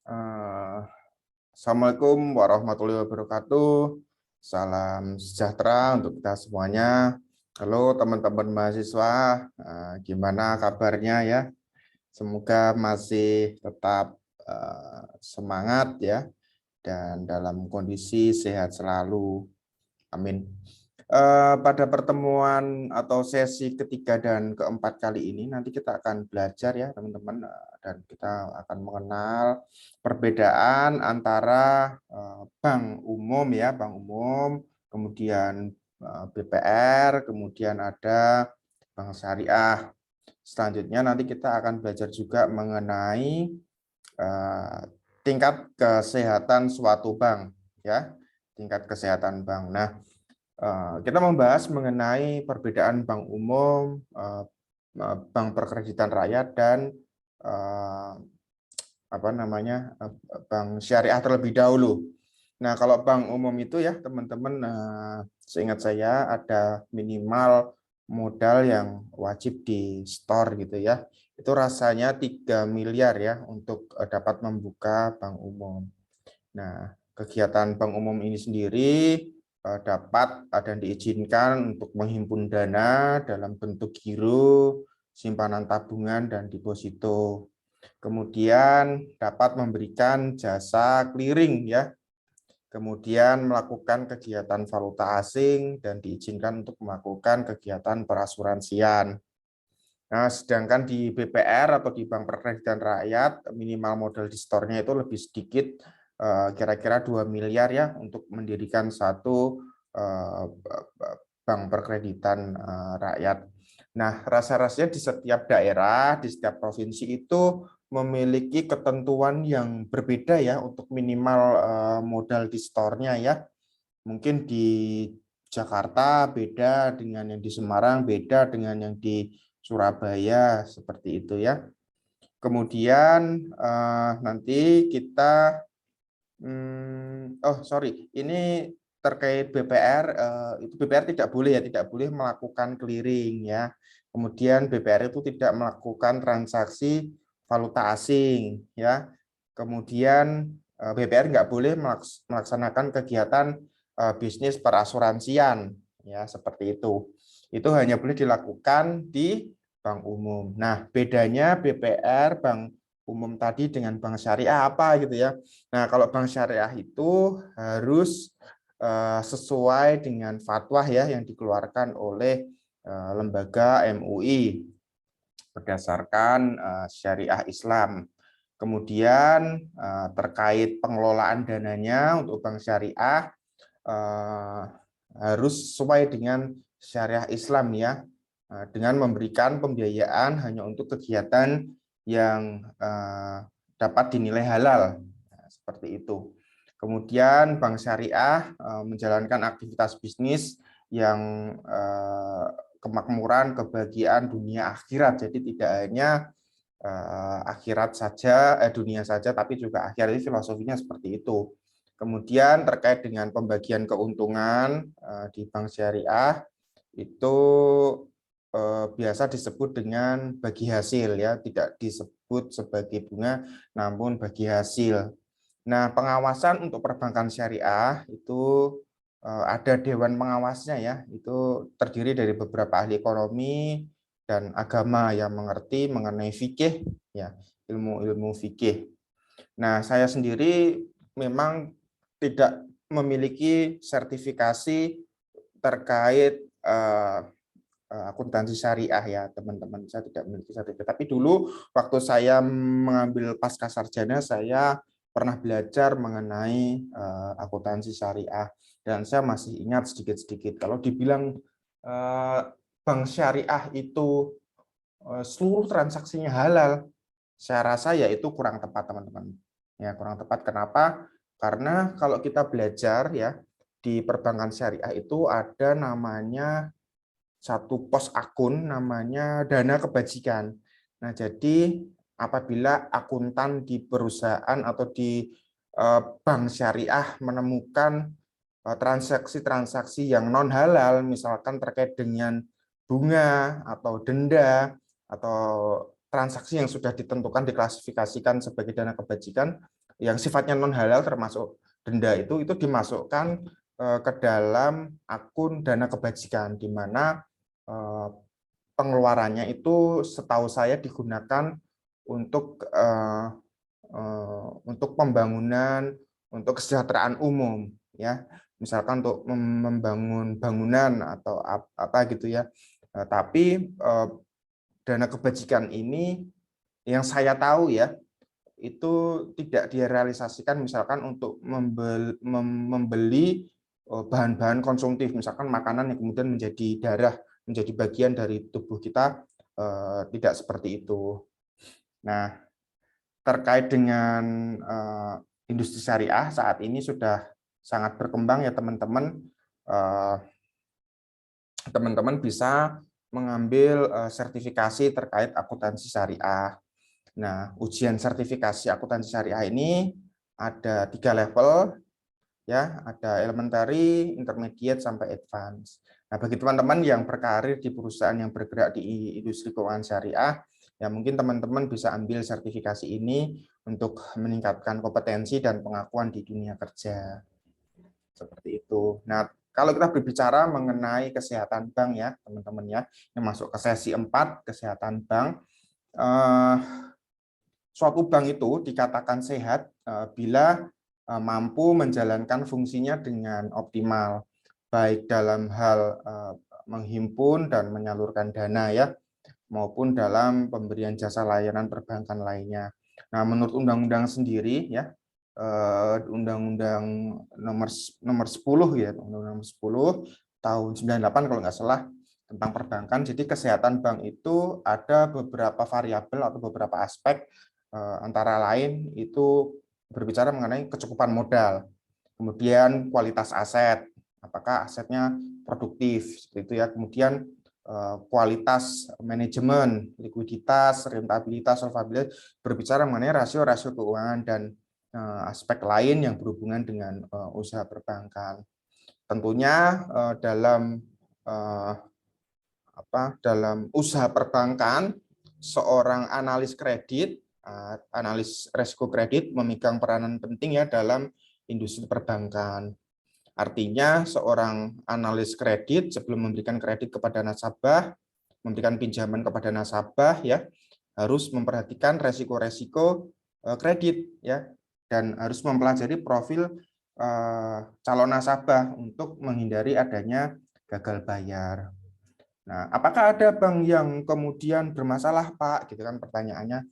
Eh, Assalamualaikum warahmatullahi wabarakatuh. Salam sejahtera untuk kita semuanya. Halo teman-teman mahasiswa, gimana kabarnya ya? Semoga masih tetap semangat ya dan dalam kondisi sehat selalu. Amin. Pada pertemuan atau sesi ketiga dan keempat kali ini nanti kita akan belajar ya teman-teman, dan kita akan mengenal perbedaan antara bank umum ya, bank umum, kemudian BPR, kemudian ada bank syariah. Selanjutnya nanti kita akan belajar juga mengenai tingkat kesehatan suatu bank ya, tingkat kesehatan bank. Nah, kita membahas mengenai perbedaan bank umum, bank perkreditan rakyat, dan bank syariah terlebih dahulu. Nah, kalau bank umum itu ya teman-teman, seingat saya ada minimal modal yang wajib di store gitu ya. Itu rasanya 3 miliar ya untuk dapat membuka bank umum. Nah, kegiatan bank umum ini sendiri dapat dan diizinkan untuk menghimpun dana dalam bentuk giro, simpanan tabungan, dan deposito. Kemudian dapat memberikan jasa clearing ya. Kemudian melakukan kegiatan valuta asing dan diizinkan untuk melakukan kegiatan perasuransian. Nah, sedangkan di BPR atau di Bank Perkreditan Rakyat minimal modal di store-nya itu lebih sedikit, kira-kira 2 miliar ya untuk mendirikan satu bank perkreditan rakyat. Nah, rasa-rasanya di setiap daerah, di setiap provinsi itu memiliki ketentuan yang berbeda ya untuk minimal modal di store-nya ya. Mungkin di Jakarta beda dengan yang di Semarang, beda dengan yang di Surabaya, seperti itu ya. Kemudian nanti kita ini terkait BPR, itu BPR tidak boleh ya, tidak boleh melakukan clearing ya. Kemudian BPR itu tidak melakukan transaksi valuta asing ya. Kemudian BPR nggak boleh melaksanakan kegiatan bisnis perasuransian ya, seperti itu. Itu hanya boleh dilakukan di bank umum. Nah, bedanya BPR, bank umum tadi dengan bank syariah apa gitu ya. Nah, kalau bank syariah itu harus sesuai dengan fatwa ya yang dikeluarkan oleh lembaga MUI berdasarkan syariah Islam. Kemudian terkait pengelolaan dananya untuk bank syariah harus sesuai dengan syariah Islam ya, dengan memberikan pembiayaan hanya untuk kegiatan yang dapat dinilai halal, seperti itu. Kemudian bank syariah menjalankan aktivitas bisnis yang kemakmuran, kebahagiaan dunia akhirat. Jadi tidak hanya akhirat saja, dunia saja, tapi juga akhirat. Ini filosofinya seperti itu. Kemudian terkait dengan pembagian keuntungan di bank syariah itu biasa disebut dengan bagi hasil ya, tidak disebut sebagai bunga, namun bagi hasil. Nah, pengawasan untuk perbankan syariah itu ada dewan pengawasnya ya, itu terdiri dari beberapa ahli ekonomi dan agama yang mengerti mengenai fikih ya, ilmu-ilmu fikih. Nah, saya sendiri memang tidak memiliki sertifikasi terkait akuntansi syariah ya teman-teman, saya tidak memiliki sertifikat. Tapi dulu waktu saya mengambil pasca sarjana, saya pernah belajar mengenai akuntansi syariah dan saya masih ingat sedikit-sedikit. Kalau dibilang bank syariah itu seluruh transaksinya halal, saya rasa ya itu kurang tepat teman-teman. Ya kurang tepat. Kenapa? Karena kalau kita belajar ya di perbankan syariah itu ada namanya satu pos akun namanya dana kebajikan. Nah, jadi apabila akuntan di perusahaan atau di bank syariah menemukan transaksi-transaksi yang non halal, misalkan terkait dengan bunga atau denda atau transaksi yang sudah ditentukan diklasifikasikan sebagai dana kebajikan, yang sifatnya non halal termasuk denda itu dimasukkan ke dalam akun dana kebajikan, di mana pengeluarannya itu setahu saya digunakan untuk pembangunan, untuk kesejahteraan umum, ya, misalkan untuk membangun bangunan atau apa gitu ya. Tapi dana kebajikan ini yang saya tahu ya, itu tidak direalisasikan misalkan untuk membeli bahan-bahan konsumtif, misalkan makanan yang kemudian menjadi darah, menjadi bagian dari tubuh kita, tidak seperti itu. Nah, terkait dengan industri syariah saat ini sudah sangat berkembang ya teman-teman. Teman-teman bisa mengambil sertifikasi terkait akuntansi syariah. Nah, ujian sertifikasi akuntansi syariah ini ada 3 level, ya, ada elementary, intermediate, sampai advance. Nah, bagi teman-teman yang berkarir di perusahaan yang bergerak di industri keuangan syariah, ya mungkin teman-teman bisa ambil sertifikasi ini untuk meningkatkan kompetensi dan pengakuan di dunia kerja. Seperti itu. Nah, kalau kita berbicara mengenai kesehatan bank ya, teman-teman ya, yang masuk ke sesi 4, kesehatan bank. Suatu bank itu dikatakan sehat bila mampu menjalankan fungsinya dengan optimal, baik dalam hal menghimpun dan menyalurkan dana ya, maupun dalam pemberian jasa layanan perbankan lainnya. Nah, menurut undang-undang sendiri ya, Undang-Undang nomor 10 ya, Undang-Undang 10 tahun 98 kalau nggak salah, tentang perbankan. Jadi kesehatan bank itu ada beberapa variabel atau beberapa aspek, antara lain itu berbicara mengenai kecukupan modal, kemudian kualitas aset, apakah asetnya produktif, seperti itu ya, kemudian kualitas manajemen, likuiditas, rentabilitas, solvabilitas, berbicara mengenai rasio-rasio keuangan dan aspek lain yang berhubungan dengan usaha perbankan. Tentunya dalam usaha perbankan, seorang analis kredit, analis risiko kredit memegang peranan penting ya dalam industri perbankan. Artinya seorang analis kredit sebelum memberikan kredit kepada nasabah, memberikan pinjaman kepada nasabah ya, harus memperhatikan resiko-resiko kredit ya, dan harus mempelajari profil calon nasabah untuk menghindari adanya gagal bayar. Nah, apakah ada bank yang kemudian bermasalah, Pak? Gitu kan pertanyaannya.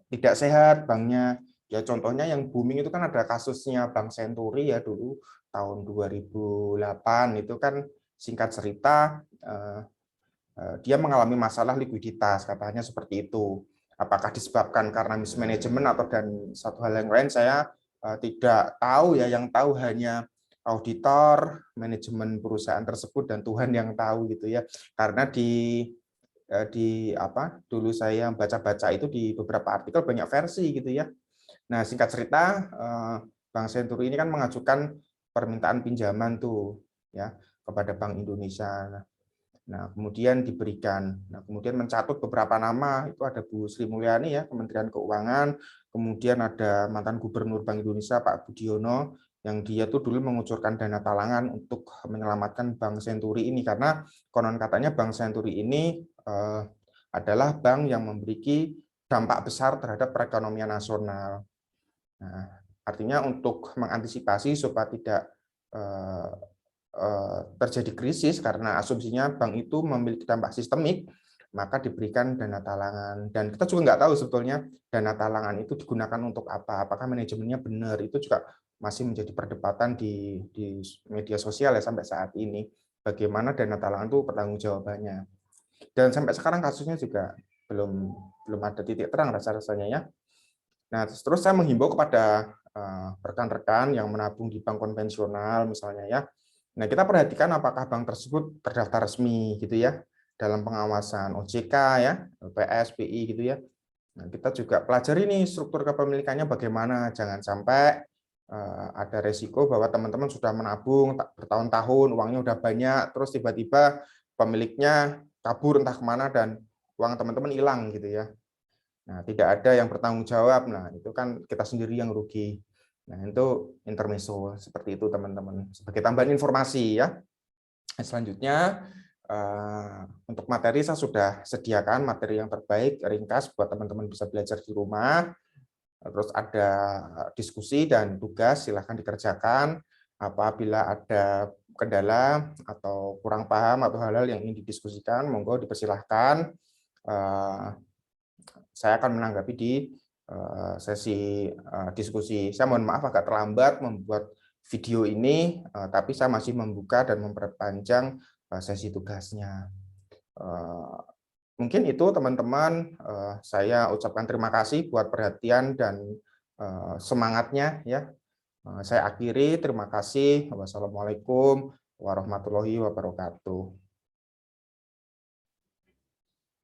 Tidak sehat banknya. Ya contohnya yang booming itu kan ada kasusnya Bank Senturi ya dulu tahun 2008 itu kan, singkat cerita dia mengalami masalah likuiditas, katanya seperti itu. Apakah disebabkan karena mismanagement atau dan satu hal yang lain saya tidak tahu ya, yang tahu hanya auditor, manajemen perusahaan tersebut, dan Tuhan yang tahu gitu ya. Karena dulu saya baca-baca itu di beberapa artikel banyak versi gitu ya. Nah, singkat cerita Bank Senturi ini kan mengajukan permintaan pinjaman tuh ya kepada Bank Indonesia. Nah, kemudian diberikan. Nah, kemudian mencatut beberapa nama, itu ada Bu Sri Mulyani ya, Kementerian Keuangan, kemudian ada mantan Gubernur Bank Indonesia Pak Budiono, yang dia tuh dulu mengucurkan dana talangan untuk menyelamatkan Bank Senturi ini, karena konon katanya Bank Senturi ini adalah bank yang memiliki dampak besar terhadap perekonomian nasional. Nah, artinya untuk mengantisipasi supaya tidak terjadi krisis karena asumsinya bank itu memiliki dampak sistemik, maka diberikan dana talangan. Dan kita juga nggak tahu sebetulnya dana talangan itu digunakan untuk apa, apakah manajemennya benar, itu juga masih menjadi perdebatan di media sosial ya sampai saat ini, bagaimana dana talangan itu pertanggungjawabannya. Dan sampai sekarang kasusnya juga belum ada titik terang rasa-rasanya ya. Nah, terus saya menghimbau kepada rekan-rekan yang menabung di bank konvensional misalnya ya. Nah, kita perhatikan apakah bank tersebut terdaftar resmi gitu ya dalam pengawasan OJK ya, LPS, BI gitu ya. Nah, kita juga pelajari nih struktur kepemilikannya bagaimana, jangan sampai ada resiko bahwa teman-teman sudah menabung bertahun-tahun, uangnya udah banyak, terus tiba-tiba pemiliknya kabur entah kemana dan uang teman-teman hilang gitu ya. Nah, tidak ada yang bertanggung jawab. Nah, itu kan kita sendiri yang rugi. Nah, itu intermezzo seperti itu, teman-teman. Sebagai tambahan informasi ya. Selanjutnya, untuk materi saya sudah sediakan materi yang terbaik, ringkas buat teman-teman bisa belajar di rumah. Terus ada diskusi dan tugas, silahkan dikerjakan. Apabila ada kendala atau kurang paham atau hal-hal yang ingin didiskusikan, monggo dipersilahkan. Saya akan menanggapi di sesi diskusi. Saya mohon maaf agak terlambat membuat video ini, tapi saya masih membuka dan memperpanjang sesi tugasnya. Mungkin itu teman-teman, saya ucapkan terima kasih buat perhatian dan semangatnya ya. Saya akhiri, terima kasih. Wassalamualaikum warahmatullahi wabarakatuh.